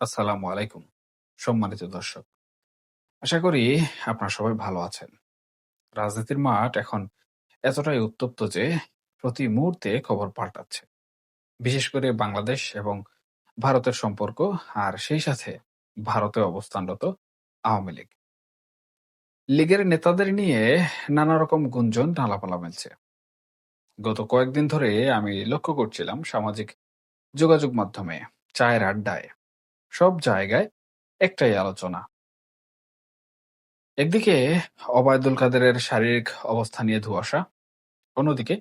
আসসালামু আলাইকুম। সম্মানিত দর্শক। আশা করি আপনারা সবাই ভালো আছেন। রাজনীতির মাঠ এখন এতটাই উত্তপ্ত যে প্রতি মুহূর্তে খবর পাল্টাচ্ছে। বিশেষ করে বাংলাদেশ এবং ভারতের সম্পর্ক আর সেই সাথে ভারতে অবস্থানরত আওয়ামী লীগ। লীগের নেতাদের নিয়ে নানা রকম গুঞ্জন নালাপালা মেলছে। গত কয়েকদিন ধরে আমি লক্ষ্য করছিলাম সামাজিক যোগাযোগ মাধ্যমে, চায়ের আড্ডায়, সব জায়গায় একটাই আলোচনা। একদিকে ওবায়দুল কাদেরের শারীরিক অবস্থা নিয়ে ধোঁয়াশা, অন্যদিকে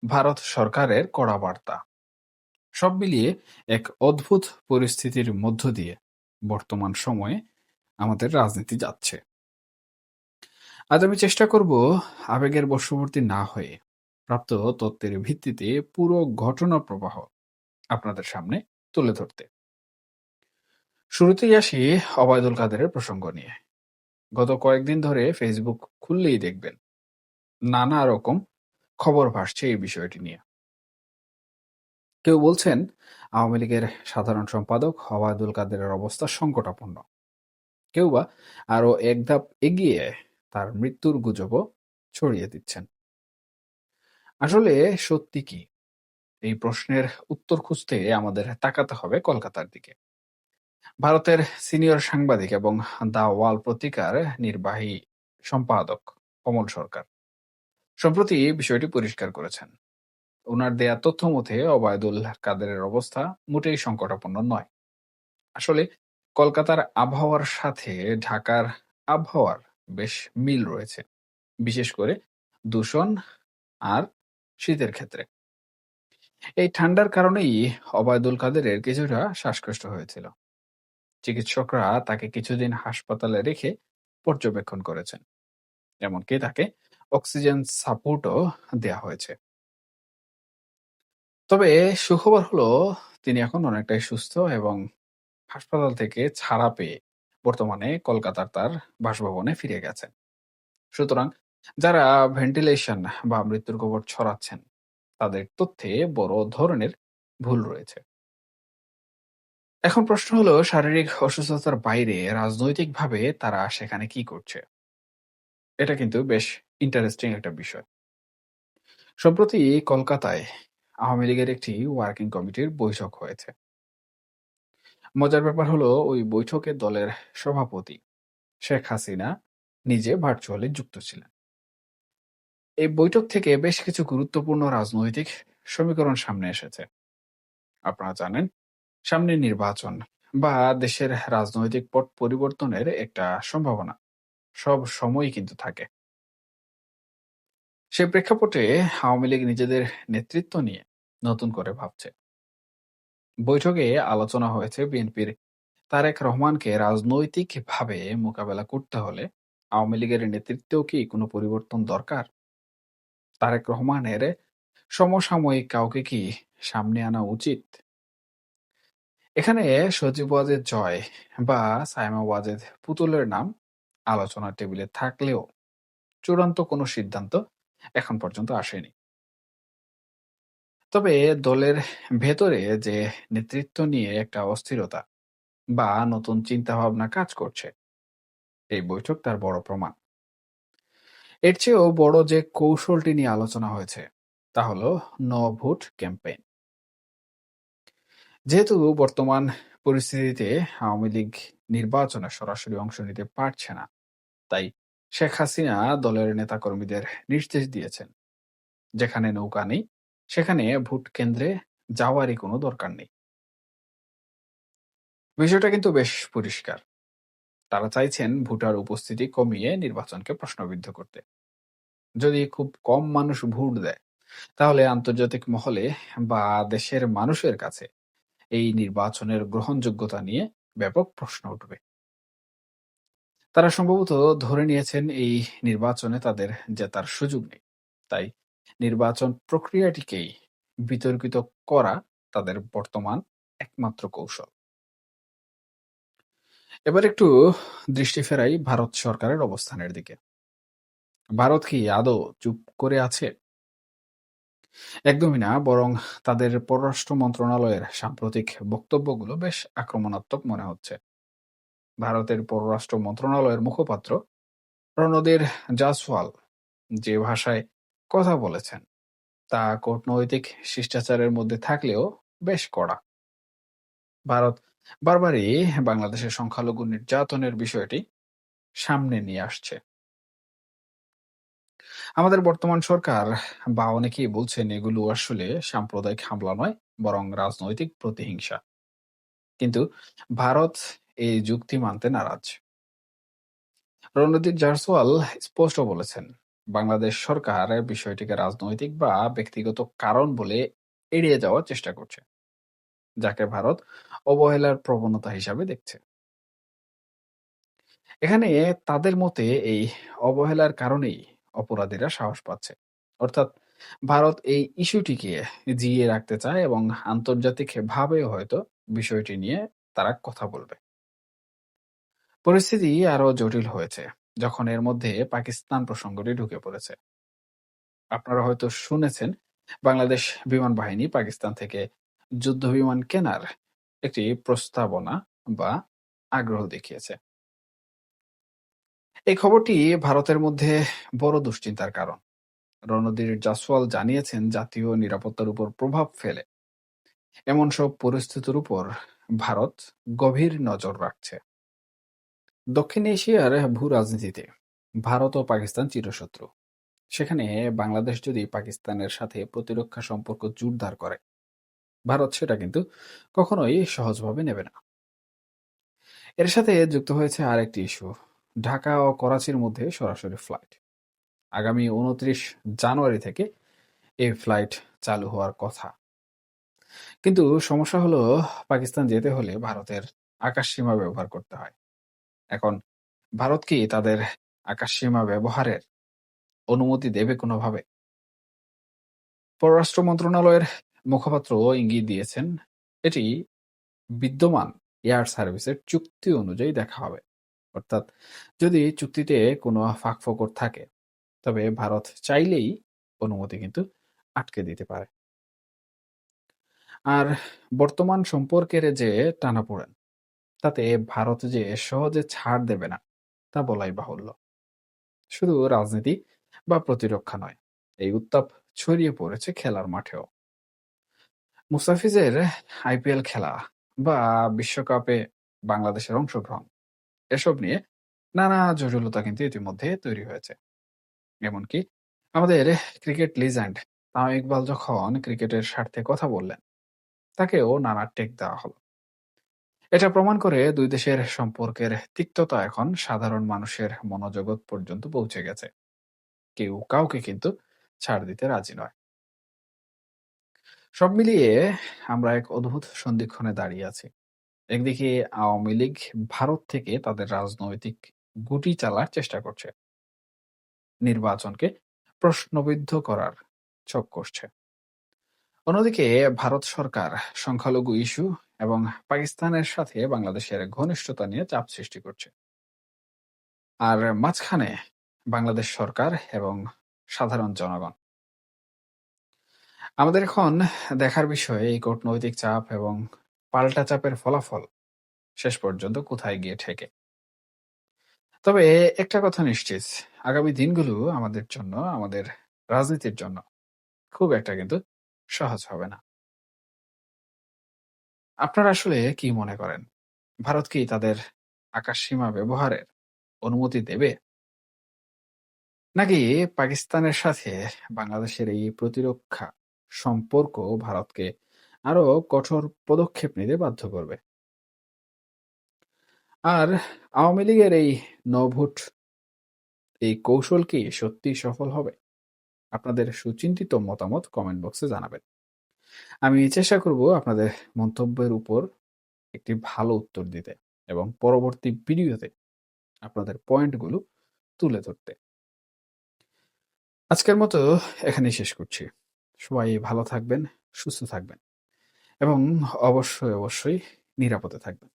ভারত সরকারের কড়া বার্তা। সব মিলিয়ে এক অদ্ভুত পরিস্থিতির মধ্য দিয়ে বর্তমান সময়ে আমাদের রাজনীতি যাচ্ছে। আজ আমি চেষ্টা করব আবেগের বশবর্তী না হয়ে প্রাপ্ত তথ্যের ভিত্তিতে পুরো ঘটনা প্রবাহ আপনাদের সামনে তুলে ধরতে। শুরুতেই আসি ওবায়দুল কাদেরের প্রসঙ্গ নিয়ে। গত কয়েকদিন ধরে ফেসবুক খুললেই দেখবেন নানা রকম খবর ভাসছে এই বিষয়টি নিয়ে। কেউ বলছেন আওয়ামী লীগের সাধারণ সম্পাদক ওবায়দুল কাদেরের অবস্থা সংকটাপন্ন, কেউ বা আরো এক ধাপ এগিয়ে তার মৃত্যুর গুজবও ছড়িয়ে দিচ্ছেন। আসলে সত্যি কি? এই প্রশ্নের উত্তর খুঁজতে আমাদের তাকাতে হবে কলকাতার দিকে। ভারতের সিনিয়র সাংবাদিক এবং দ্য ওয়াল পত্রিকার নির্বাহী সম্পাদক কমল সরকার সম্প্রতি বিষয়টি পরিষ্কার করেছেন। ওনার দেয়া তথ্য মতে ওবায়দুল কাদেরের অবস্থা মোটেই সংকটাপন্ন নয়। আসলে কলকাতার আবহাওয়ার সাথে ঢাকার আবহাওয়ার বেশ মিল রয়েছে, বিশেষ করে দূষণ আর শীতের ক্ষেত্রে। এই ঠান্ডার কারণেই ওবায়দুল কাদেরের কিছুটা শ্বাসকষ্ট হয়েছিল। চিকিৎসকরা তাকে কিছুদিন হাসপাতালে রেখে পর্যবেক্ষণ করেছেন, এমনকি তাকে অক্সিজেন সাপোর্টও দেয়া হয়েছে। তবে সুখবর হলো তিনি এখন অনেকটাই সুস্থ এবং হাসপাতাল থেকে ছাড়া পেয়ে বর্তমানে কলকাতার তার বাসভবনে ফিরে গেছেন। সুতরাং যারা ভেন্টিলেশন বা মৃত্যুর খবর ছড়াচ্ছেন তাদের তথ্যে বড় ধরনের ভুল রয়েছে। এখন প্রশ্ন হলো শারীরিক অসুস্থতার বাইরে রাজনৈতিকভাবে তারা সেখানে কি করছে। এটা কিন্তু বেশ ইন্টারেস্টিং একটা বিষয়। সম্প্রতি কলকাতায় আওয়ামী লীগের একটি ওয়ার্কিং কমিটির বৈঠক হয়েছে। মজার ব্যাপার হলো ওই বৈঠকে দলের সভাপতি শেখ হাসিনা নিজে ভার্চুয়ালি যুক্ত ছিলেন। এই বৈঠক থেকে বেশ কিছু গুরুত্বপূর্ণ রাজনৈতিক সমীকরণ সামনে এসেছে। আপনারা জানেন, সামনে নির্বাচন বা দেশের রাজনৈতিক পট পরিবর্তনের একটা সম্ভাবনা সব সময়ই কিন্তু থাকে। সে প্রেক্ষাপটে আওয়ামী লীগ নিজেদের নেতৃত্ব নিয়ে নতুন করে ভাবছে। বৈঠকে আলোচনা হয়েছে বিএনপির তারেক রহমানকে রাজনৈতিকভাবে মোকাবেলা করতে হলে আওয়ামী লীগের নেতৃত্বেও কি কোনো পরিবর্তন দরকার? তারেক রহমানের সমসাময়িক কাউকে কি সামনে আনা উচিত? এখানে সজীব ওয়াজেদ জয় বা সায়মা ওয়াজেদ পুতুলের নাম আলোচনার টেবিলে থাকলেও চূড়ান্ত কোনো সিদ্ধান্ত এখন পর্যন্ত আসেনি। তবে দলের ভেতরে যে নেতৃত্ব নিয়ে একটা অস্থিরতা বা নতুন চিন্তাভাবনা কাজ করছে, এই বৈঠক তার বড় প্রমাণ। এর চেয়েও বড় যে কৌশলটি নিয়ে আলোচনা হয়েছে তা হলো নো ভোট ক্যাম্পেইন। যেহেতু বর্তমান পরিস্থিতিতে আওয়ামী লীগ নির্বাচনে সরাসরি অংশ নিতে পারছে না, তাই শেখ হাসিনা দলের নেতাকর্মীদের নির্দেশ দিয়েছেন, যেখানে নৌকা নেই সেখানে ভোট কেন্দ্রে যাওয়ারই কোনো দরকার নেই। বিষয়টা কিন্তু বেশ পরিষ্কার। তারা চাইছেন ভোটার উপস্থিতি কমিয়ে নির্বাচনকে প্রশ্নবিদ্ধ করতে। যদি খুব কম মানুষ ভোট দেয় তাহলে আন্তর্জাতিক মহলে বা দেশের মানুষের কাছে এই নির্বাচনের গ্রহণযোগ্যতা নিয়ে ব্যাপক প্রশ্ন উঠবে। তারা সম্ভবত ধরে নিয়েছেন এই নির্বাচনে তাদের জেতার সুযোগ নেই। তাই নির্বাচন প্রক্রিয়াটিকেই বিতর্কিত করা তাদের বর্তমান একমাত্র কৌশল। এবার একটু দৃষ্টি ফেরাই ভারত সরকারের অবস্থানের দিকে। ভারত কি আদৌ চুপ করে আছে? একদমই না, বরং তাদের পররাষ্ট্র মন্ত্রণালয়ের সাম্প্রতিক বক্তব্যগুলো বেশ আক্রমণাত্মক মনে হচ্ছে। ভারতের পররাষ্ট্র মন্ত্রণালয়ের মুখপাত্র রণধীর জাসওয়াল যে ভাষায় কথা বলেছেন তা কূটনৈতিক শিষ্টাচারের মধ্যে থাকলেও বেশ কড়া। ভারত বারবারই বাংলাদেশের সংখ্যালঘু নির্যাতনের বিষয়টি সামনে নিয়ে আসছে। আমাদের বর্তমান সরকার বা অনেকেই বলছেন এগুলো আসলে সাম্প্রদায়িক হামলা নয়, বরং রাজনৈতিক প্রতিহিংসা। কিন্তু ভারত এই যুক্তি মানতে নারাজ। রণদীপ জারসওয়াল স্পষ্ট বলেছেন, বাংলাদেশ সরকার বিষয়টিকে রাজনৈতিক বা ব্যক্তিগত কারণ বলে এড়িয়ে যাওয়ার চেষ্টা করছে, যাকে ভারত অবহেলার প্রবণতা হিসাবে দেখছে। এখানে তাদের মতে এই অবহেলার কারণেই অপরাধীরা সাহস পাচ্ছে। অর্থাৎ ভারত এই ইস্যুটিকে জিইয়ে রাখতে চায় এবং আন্তর্জাতিক ভাবেও হয়তো বিষয়টি নিয়ে তারা কথা বলবে। পরিস্থিতি আরো জটিল হয়েছে যখন এর মধ্যে পাকিস্তান প্রসঙ্গটি ঢুকে পড়েছে। আপনারা হয়তো শুনেছেন, বাংলাদেশ বিমান বাহিনী পাকিস্তান থেকে যুদ্ধ বিমান কেনার একটি প্রস্তাবনা বা আগ্রহ দেখিয়েছে। এই খবরটি ভারতের মধ্যে বড় দুশ্চিন্তার কারণ। রণধীর জাসওয়াল জানিয়েছেন, জাতীয় নিরাপত্তার উপর প্রভাব ফেলে এমন সব পরিস্থিতির উপর ভারত গভীর নজর রাখছে। দক্ষিণ এশিয়ার ভূ-রাজনীতিতে ভারত ও পাকিস্তান চিরশত্রু। সেখানে বাংলাদেশ যদি পাকিস্তানের সাথে প্রতিরক্ষা সম্পর্ক জোরদার করে, ভারত সেটা কিন্তু কখনোই সহজভাবে নেবে না। এর সাথে যুক্ত হয়েছে আরেকটি ইস্যু, ঢাকা ও করাচির মধ্যে সরাসরি ফ্লাইট। আগামী ২৯ জানুয়ারি থেকে এই ফ্লাইট চালু হওয়ার কথা। কিন্তু সমস্যা হলো, পাকিস্তান যেতে হলে ভারতের আকাশসীমা ব্যবহার করতে হয়। এখন ভারত কি তাদের আকাশসীমা ব্যবহারের অনুমতি দেবে কোনোভাবে? পররাষ্ট্র মন্ত্রণালয়ের মুখপাত্র ইঙ্গিত দিয়েছেন, এটি বিদ্যমান এয়ার সার্ভিসের চুক্তি অনুযায়ী দেখা হবে। অর্থাৎ যদি চুক্তিতে কোনো ফাঁকফোকর থাকে, তবে ভারত চাইলেই অনুমতি কিন্তু আটকে দিতে পারে। আর বর্তমান সম্পর্কের যে টানাপোড়েন, তাতে ভারত যে সহজে ছাড় দেবে না তা বলাই বাহুল্য। শুধু রাজনীতি বা প্রতিরক্ষা নয়, এই উত্তাপ ছড়িয়ে পড়েছে খেলার মাঠেও। মুস্তাফিজের আইপিএল খেলা বা বিশ্বকাপে বাংলাদেশের অংশগ্রহণ, এসব নিয়ে নানা জটিলতা কিন্তু ইতিমধ্যে তৈরি হয়েছে। এমনকি আমাদের ক্রিকেট লিজেন্ড তামিম ইকবাল যখন ক্রিকেটের স্বার্থে কথা বললেন, তাকেও নানা টেক দেওয়া হলো। এটা প্রমাণ করে দুই দেশের সম্পর্কের তিক্ততা এখন সাধারণ মানুষের মনোজগৎ পর্যন্ত পৌঁছে গেছে। কেউ কাউকে কিন্তু ছাড় দিতে রাজি নয়। সব মিলিয়ে আমরা এক অদ্ভুত সন্ধিক্ষণে দাঁড়িয়ে আছি। একদিকে আওয়ামী লীগ ভারত থেকে তাদের রাজনৈতিক গুটি চালার চেষ্টা করছে, নির্বাচনকে প্রশ্নবিদ্ধ করার ছক কষছে। অন্যদিকে ভারত সরকার সংখ্যালঘু ইস্যু এবং পাকিস্তানের সাথে বাংলাদেশের ঘনিষ্ঠতা নিয়ে চাপ সৃষ্টি করছে। আর মাঝখানে বাংলাদেশ সরকার এবং সাধারণ জনগণ। আমাদের এখন দেখার বিষয় এই কূটনৈতিক চাপ এবং পাল্টা চাপের ফলাফল শেষ পর্যন্ত কোথায় গিয়ে ঠেকে। তবে একটা কথা নিশ্চিত, আগামী দিনগুলো আমাদের জন্য, আমাদের রাজনীতির জন্য খুব একটা কিন্তু সহজ হবে না। আপনারা আসলে কি মনে করেন? ভারত কি তাদের আকাশসীমা ব্যবহারের অনুমতি দেবে? নাকি পাকিস্তানের সাথে বাংলাদেশের এই প্রতিরক্ষা সম্পর্ক ভারতকে আরো কঠোর পদক্ষেপ নিতে বাধ্য করবে? আর আওয়ামী লীগের এই নো-ভোট এই কৌশল কি সত্যিই সফল হবে? আপনাদের সুচিন্তিত মতামত কমেন্ট বক্সে জানাবেন। আমি চেষ্টা করব আপনাদের মন্তব্যের উপর একটি ভালো উত্তর দিতে এবং পরবর্তী ভিডিওতে আপনাদের পয়েন্টগুলো তুলে ধরতে। আজকের মতো এখানেই শেষ করছি। সবাই ভালো থাকবেন, সুস্থ থাকবেন এবং অবশ্যই নিরাপদে থাকবেন।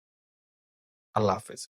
আল্লাহ হাফেজ।